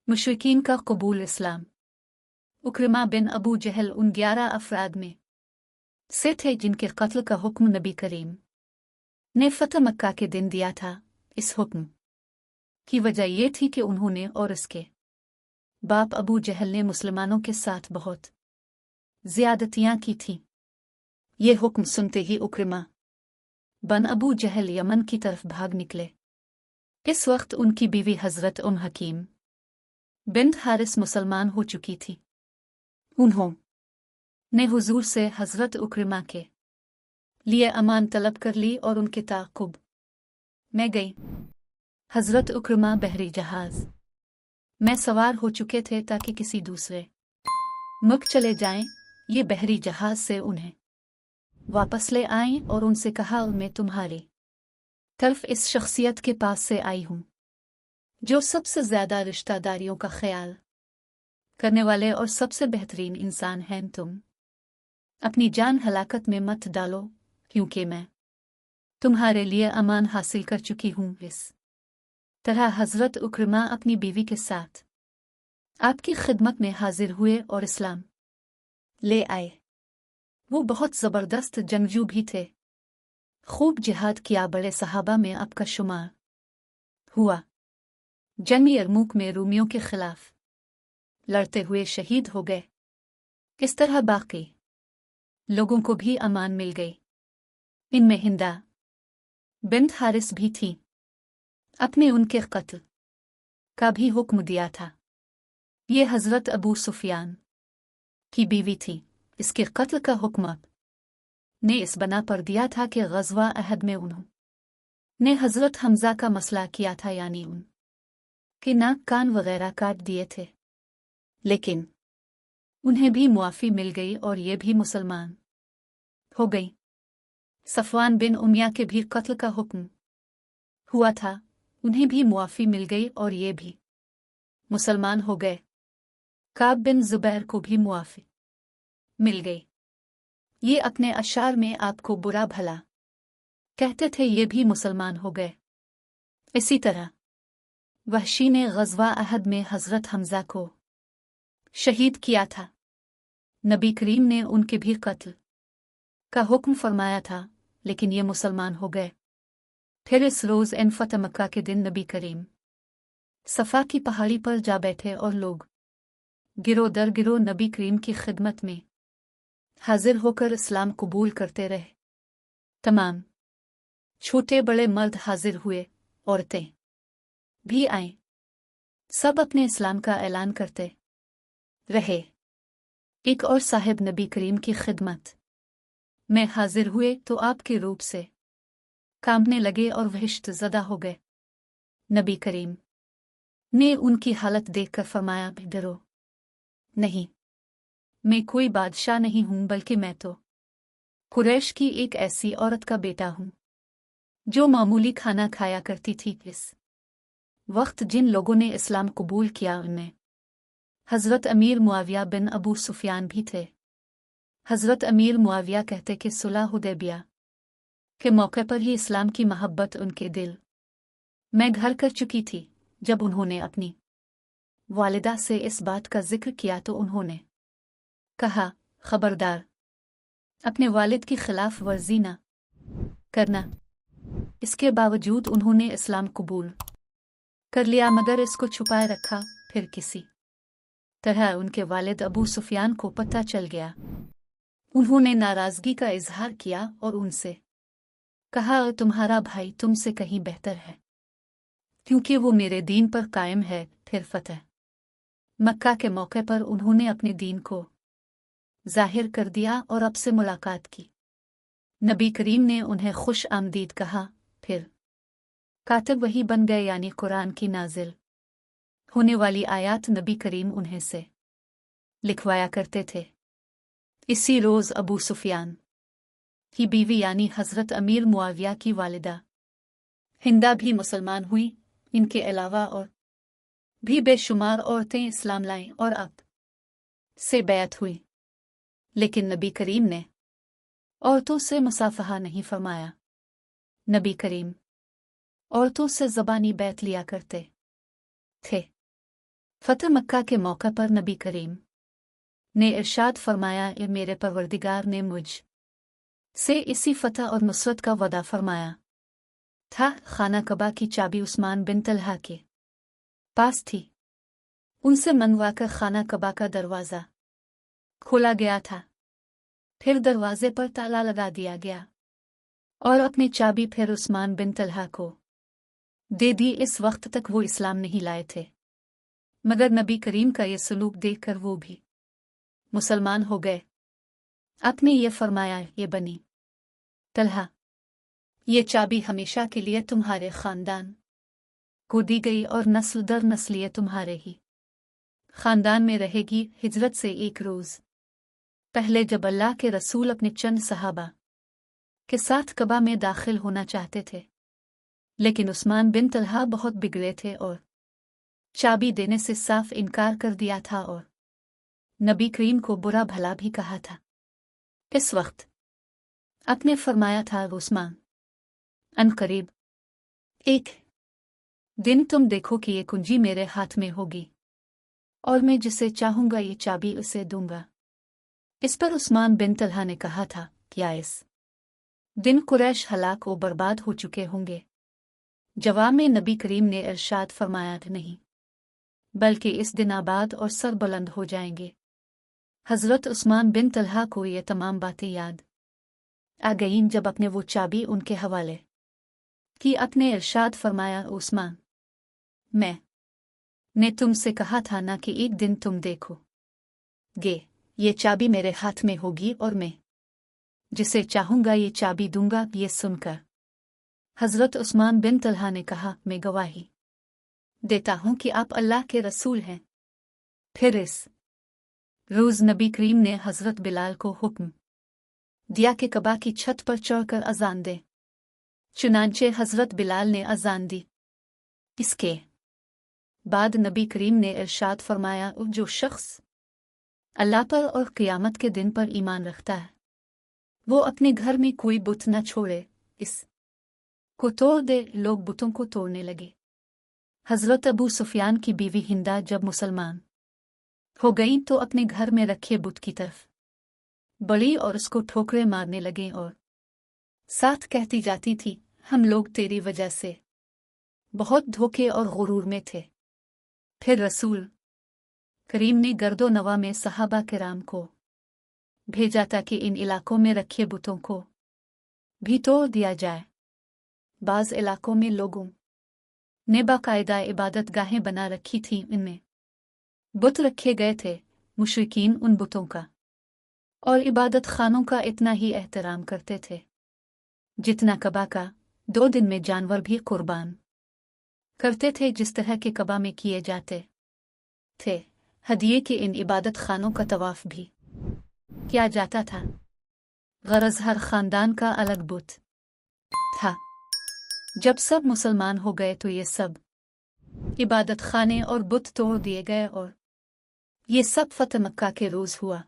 मुशरिकीन का कबूल इस्लाम। उक्रमा बिन अबू जहल उन 11 अफराद में से थे जिनके कत्ल का हुक्म नबी करीम ने फतह मक्का के दिन दिया था। इस हुक्म की वजह यह थी कि उन्होंने और उसके बाप अबू जहल ने मुसलमानों के साथ बहुत ज्यादतियां की थीं। ये हुक्म सुनते ही उक्रमा बन अबू जहल यमन की तरफ भाग निकले। इस वक्त उनकी बीवी हजरत हकीम बिन्त हारिस मुसलमान हो चुकी थी। उन्होंने हुजूर से हजरत उक्रमा के लिए अमान तलब कर ली और उनके ताक़ुब में गई। हजरत उक्रमा बहरी जहाज में सवार हो चुके थे ताकि किसी दूसरे मुल्क चले जाएं। ये बहरी जहाज से उन्हें वापस ले आईं और उनसे कहा, मैं तुम्हारी तरफ इस शख्सियत के पास से आई हूं जो सबसे ज्यादा रिश्तेदारियों का ख्याल करने वाले और सबसे बेहतरीन इंसान हैं। तुम अपनी जान हलाकत में मत डालो क्योंकि मैं तुम्हारे लिए अमान हासिल कर चुकी हूं। इस तरह हजरत उक्रमा अपनी बीवी के साथ आपकी खिदमत में हाजिर हुए और इस्लाम ले आए। वो बहुत जबरदस्त जंगजू भी थे, खूब जिहाद किया। बड़े सहाबा में आपका शुमार हुआ। जंग यरमुक में रूमियों के खिलाफ लड़ते हुए शहीद हो गए। इस तरह बाकी लोगों को भी अमान मिल गई। इनमें हिंदा बिन्त हारिस भी थी। अपने उनके कत्ल का भी हुक्म दिया था। ये हजरत अबू सुफियान की बीवी थी। इसके कत्ल का हुक्म ने इस बना पर दिया था कि ग़ज़वा अहद में उन्होंने हजरत हमजा का मसला किया था, यानी उन के नाक कान वगैरह काट दिए थे, लेकिन उन्हें भी मुआफ़ी मिल गई और ये भी मुसलमान हो गई। सफ़वान बिन उमैया के भी कत्ल का हुक्म हुआ था, उन्हें भी मुआफ़ी मिल गई और ये भी मुसलमान हो गए। काब बिन ज़ुबैर को भी मुआफ़ी मिल गई। ये अपने अशार में आपको बुरा भला कहते थे, ये भी मुसलमान हो गए। इसी तरह वहशी ने ग़ज़वा अहद में हज़रत हमज़ा को शहीद किया था। नबी करीम ने उनके भी कत्ल का हुक्म फरमाया था, लेकिन ये मुसलमान हो गए। फिर इस रोज़ एन फतह मक्का के दिन नबी करीम सफ़ा की पहाड़ी पर जा बैठे और लोग गिरो दर गिरो नबी करीम की खिदमत में हाजिर होकर इस्लाम कबूल करते रहे। तमाम छोटे बड़े मर्द हाजिर हुए, औरतें भी आईं। सब अपने इस्लाम का ऐलान करते रहे। एक और साहिब नबी करीम की खिदमत में हाजिर हुए तो आपके रूप से कांपने लगे और वहिश्त ज़दा हो गए। नबी करीम ने उनकी हालत देखकर फरमाया, डरो नहीं, मैं कोई बादशाह नहीं हूं, बल्कि मैं तो कुरैश की एक ऐसी औरत का बेटा हूं जो मामूली खाना खाया करती थी। इस वक्त जिन लोगों ने इस्लाम कबूल किया उनमें हज़रत अमीर मुआविया बिन अबू सुफियान भी थे। हज़रत अमीर मुआविया कहते कि सुलह हुदैबिया के मौके पर ही इस्लाम की महब्बत उनके दिल में घर कर चुकी थी। जब उन्होंने अपनी वालिदा से इस बात का जिक्र किया तो उन्होंने कहा, खबरदार, अपने वालिद की खिलाफ वर्जी न करना। इसके बावजूद उन्होंने इस्लाम कबूल कर लिया, मगर इसको छुपाए रखा। फिर किसी तरह उनके वालिद अबू सुफियान को पता चल गया। उन्होंने नाराज़गी का इजहार किया और उनसे कहा, तुम्हारा भाई तुमसे कहीं बेहतर है, क्योंकि वो मेरे दीन पर कायम है। फिर फतह मक्का के मौके पर उन्होंने अपने दीन को जाहिर कर दिया और अब से मुलाकात की। नबी करीम ने उन्हें खुश आमदीद कहा। फिर कातिब वही बन गए, यानी कुरान की नाजिल होने वाली आयात नबी करीम उन्हें से लिखवाया करते थे। इसी रोज़ अबू सुफियान की बीवी यानी हज़रत अमीर मुआविया की वालिदा हिंदा भी मुसलमान हुई। इनके अलावा और भी बेशुमार औरतें इस्लाम लाईं और अब से बैत हुई, लेकिन नबी करीम ने औरतों से मुसाफहा नहीं फरमाया। नबी करीम औरतों से ज़बानी बैत लिया करते थे। फ़तह मक्का के मौका पर नबी करीम ने इरशाद फरमाया, ए मेरे परवरदिगार ने मुझ से इसी फ़तह और नुसरत का वदा फरमाया था। खाना कबा की चाबी उस्मान बिन तलहा के पास थी। उनसे मंगवाकर खाना कबा का दरवाज़ा खोला गया था। फिर दरवाजे पर ताला लगा दिया गया और अपनी चाबी फिर उस्मान बिन तलहा को दे दी। इस वक्त तक वो इस्लाम नहीं लाए थे, मगर नबी करीम का ये सलूक देखकर वो भी मुसलमान हो गए। आपने ये फरमाया, ये बनी तलहा, ये चाबी हमेशा के लिए तुम्हारे खानदान को दी गई और नस्ल दर नस्ल ये तुम्हारे ही खानदान में रहेगी। हिजरत से एक रोज़ पहले जब अल्लाह के रसूल अपने चंद सहाबा के साथ कबा में दाखिल होना चाहते थे, लेकिन उस्मान बिन तलहा बहुत बिगड़े थे और चाबी देने से साफ इनकार कर दिया था और नबी करीम को बुरा भला भी कहा था। इस वक्त आपने फरमाया था, उस्मान, अनकरीब एक दिन तुम देखो कि ये कुंजी मेरे हाथ में होगी और मैं जिसे चाहूंगा ये चाबी उसे दूंगा। इस पर उस्मान बिन तलहा ने कहा था, क्या इस दिन कुरैश हलाक व बर्बाद हो चुके होंगे? जवाब में नबी करीम ने इरशाद फरमाया, नहीं, बल्कि इस दिन आबाद और सरबुलंद हो जाएंगे। हज़रत उस्मान बिन तलहा को ये तमाम बातें याद आ गईं जब अपने वो चाबी उनके हवाले कि अपने इरशाद फरमाया, उस्मान, ने तुमसे कहा था ना कि एक दिन तुम देखोगे ये चाबी मेरे हाथ में होगी और मैं जिसे चाहूंगा ये चाबी दूंगा। ये सुनकर हज़रत उस्मान बिन तलहा ने कहा, मैं गवाही देता हूं कि आप अल्लाह के रसूल हैं। फिर इस रोज़ नबी करीम ने हज़रत बिलाल को हुक्म दिया कि कबा की छत पर चढ़कर अजान दे। चुनांचे हज़रत बिलाल ने अजान दी। इसके बाद नबी करीम ने इरशाद फरमाया, जो शख्स अल्लाह पर और क़ियामत के दिन पर ईमान रखता है वो अपने घर में कोई बुत न छोड़े, इस को तोड़ दे। लोग बुतों को तोड़ने लगे। हज़रत अबू सुफियान की बीवी हिंदा जब मुसलमान हो गई तो अपने घर में रखे बुत की तरफ बढ़ी और उसको ठोकरें मारने लगे और साथ कहती जाती थी, हम लोग तेरी वजह से बहुत धोखे और गुरूर में थे। फिर रसूल करीम ने गर्दो नवा में सहाबा किराम को भेजा ताकि इन इलाकों में रखे बुतों को भी तोड़ दिया जाए। बाज़ इलाकों में लोगों ने बाकायदा इबादत गाहें बना रखी थीं, इनमें बुत रखे गए थे। मुशरिकीन उन बुतों का और इबादत खानों का इतना ही एहतराम करते थे जितना कबा का 2 दिन में जानवर भी कुर्बान करते थे, जिस तरह के कबा में किए जाते थे। हदिये के इन इबादत खानों का तवाफ भी किया जाता था। गरज हर खानदान का अलग बुत था। जब सब मुसलमान हो गए तो ये सब इबादत खाने और बुत तोड़ दिए गए और ये सब फ़तह मक्का के रोज़ हुआ।